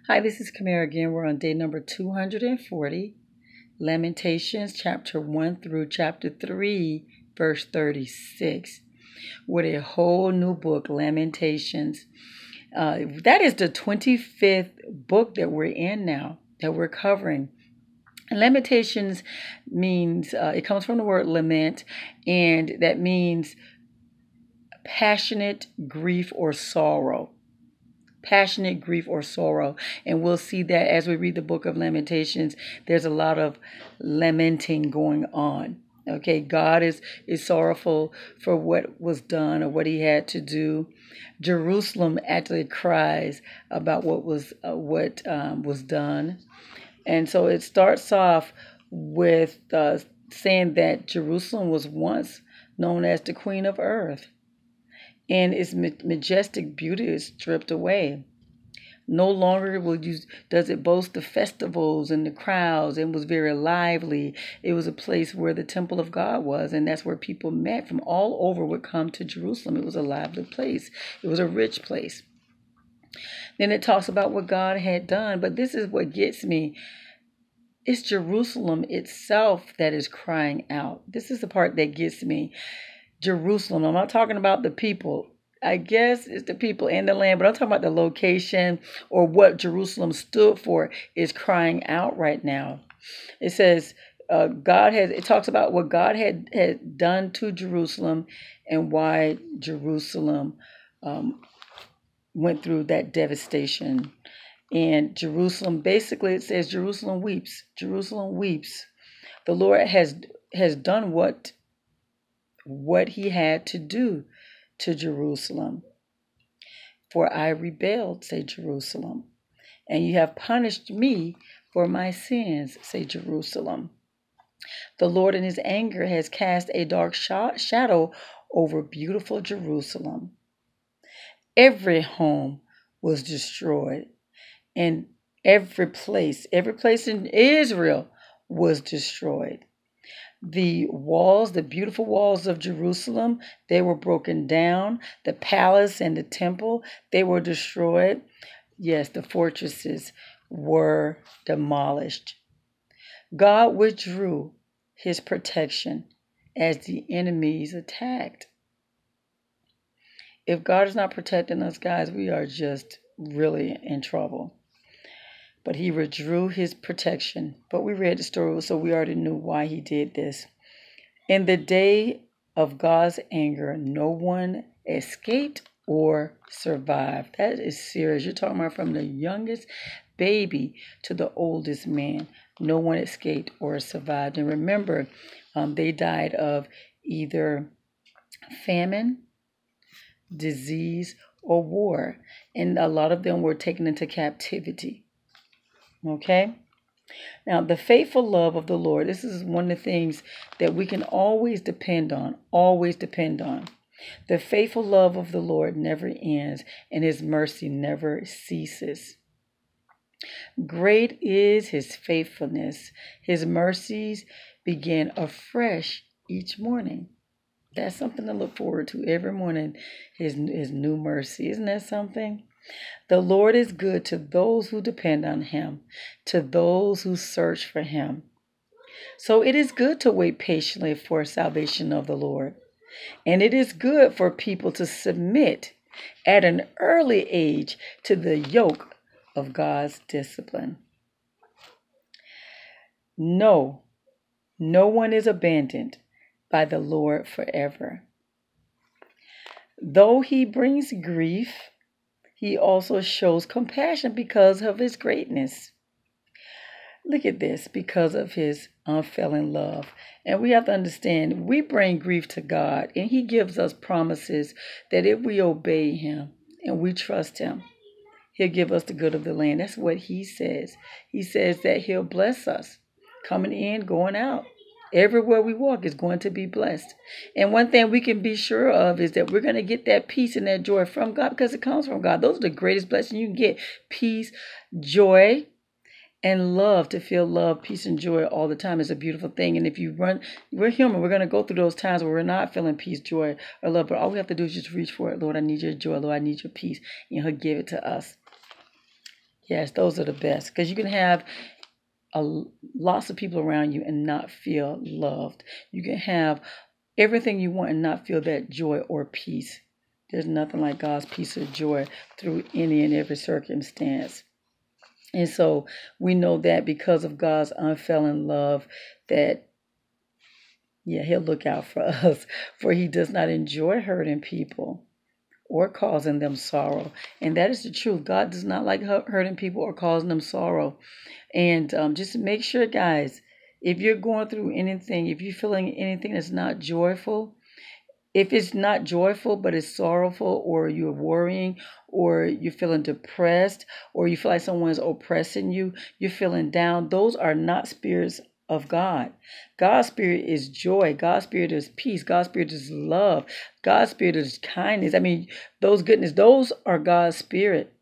Hi, this is Kamera again. We're on day number 240, Lamentations, chapter 1 through chapter 3, verse 36, with a whole new book, Lamentations. That is the 25th book that we're in now, that we're covering. And Lamentations means, it comes from the word lament, and that means passionate grief or sorrow. Passionate grief or sorrow. And we'll see that as we read the book of Lamentations, there's a lot of lamenting going on. Okay, God is sorrowful for what was done or what he had to do. Jerusalem actually cries about what was done. And so it starts off with saying that Jerusalem was once known as the Queen of Earth, and its majestic beauty is stripped away. No longer does it boast the festivals and the crowds. It was very lively. It was a place where the temple of God was, and that's where people met from all over would come to Jerusalem. It was a lively place. It was a rich place. Then it talks about what God had done, but this is what gets me. It's Jerusalem itself that is crying out. This is the part that gets me. Jerusalem. I'm not talking about the people. I guess it's the people and the land, but I'm talking about the location or what Jerusalem stood for is crying out right now. It says it talks about what God had done to Jerusalem and why Jerusalem went through that devastation. And Jerusalem, basically it says Jerusalem weeps. Jerusalem weeps. The Lord has done what he had to do to Jerusalem. For I rebelled, say Jerusalem, and you have punished me for my sins, say Jerusalem. The Lord in his anger has cast a dark shadow over beautiful Jerusalem. Every home was destroyed, and every place in Israel was destroyed. The walls, the beautiful walls of Jerusalem, they were broken down. The palace and the temple, they were destroyed. Yes, the fortresses were demolished. God withdrew his protection as the enemies attacked. If God is not protecting us, guys, we are just really in trouble. But he withdrew his protection. But we read the story, so we already knew why he did this. In the day of God's anger, no one escaped or survived. That is serious. You're talking about from the youngest baby to the oldest man. No one escaped or survived. And remember, they died of either famine, disease, or war. And a lot of them were taken into captivity. Okay? Now, the faithful love of the Lord, this is one of the things that we can always depend on, The faithful love of the Lord never ends, and his mercy never ceases. Great is his faithfulness. His mercies begin afresh each morning. That's something to look forward to every morning, his new mercy. Isn't that something? The Lord is good to those who depend on him, to those who search for him. So it is good to wait patiently for salvation of the Lord. And it is good for people to submit at an early age to the yoke of God's discipline. No one is abandoned by the Lord forever. Though he brings grief, he also shows compassion because of his greatness. Look at this, because of his unfailing love. And we have to understand, we bring grief to God, and he gives us promises that if we obey him and we trust him, he'll give us the good of the land. That's what he says. He says that he'll bless us, coming in, going out. Everywhere we walk is going to be blessed. And one thing we can be sure of is that we're going to get that peace and that joy from God because it comes from God. Those are the greatest blessings you can get. Peace, joy, and love. To feel love, peace, and joy all the time is a beautiful thing. And if we're human. We're going to go through those times where we're not feeling peace, joy, or love. But all we have to do is just reach for it. Lord, I need your joy. Lord, I need your peace. And he'll give it to us. Yes, those are the best, because you can have lots of people around you and not feel loved. You can have everything you want and not feel that joy or peace. There's nothing like God's peace or joy through any and every circumstance. And so we know that because of God's unfailing love, that, yeah, he'll look out for us, for he does not enjoy hurting people or causing them sorrow. And that is the truth. God does not like hurting people or causing them sorrow. And just make sure, guys, if you're going through anything, if you're feeling anything that's not joyful, if it's not joyful but it's sorrowful, or you're worrying, or you're feeling depressed, or you feel like someone's oppressing you, you're feeling down, those are not spirits of God. God's spirit is joy. God's spirit is peace. God's spirit is love. God's spirit is kindness. I mean, those goodness, those are God's spirit.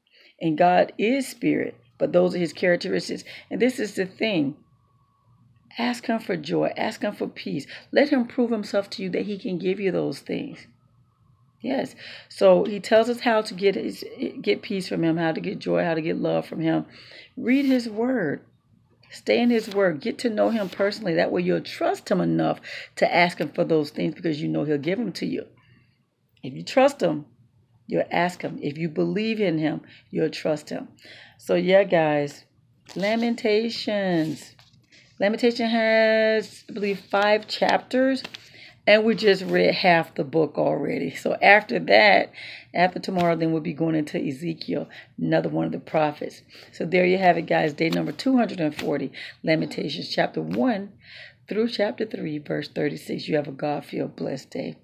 And God is spirit, but those are his characteristics. And this is the thing. Ask him for joy. Ask him for peace. Let him prove himself to you that he can give you those things. Yes. So he tells us how to get peace from him, how to get joy, how to get love from him. Read his word. Stay in his word. Get to know him personally. That way you'll trust him enough to ask him for those things, because you know he'll give them to you. If you trust him, you'll ask him. If you believe in him, you'll trust him. So yeah, guys, Lamentations. Lamentation has, I believe, 5 chapters, and we just read half the book already. So after that, after tomorrow, then we'll be going into Ezekiel, another one of the prophets. So there you have it, guys. Day number 240, Lamentations chapter 1 through chapter 3, verse 36. You have a God-filled, blessed day.